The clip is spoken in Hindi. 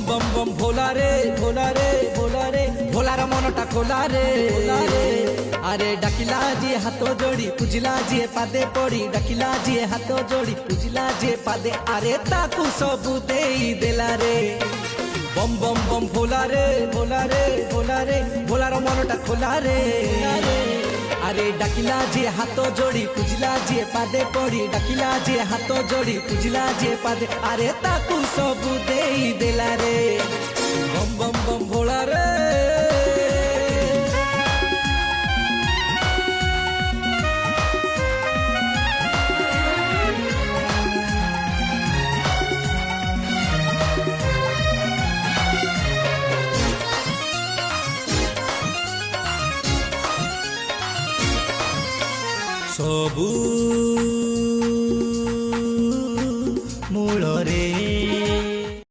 बम बम भोला रे भोला रे भोला रे भोलार मनटा खोला रे अरे डाकिला जी हाथ जोड़ी पूजिला जी पादे पड़ी डाकिला जी हाथ जोड़ी पूजिला जी पादे अरे ताकू सबू देई देला रे बम बम बम भोला रे भोला रे भोला रे भोलार मनटा खोला रे अरे डाकिला जी हाथ जोड़ी पूजिला जी पादे पड़ी डाकिला जी हाथ जोड़ी पूजिला जी पादे अरे ताकू सबू देई देला रे बम बम बम भोला रे। सबू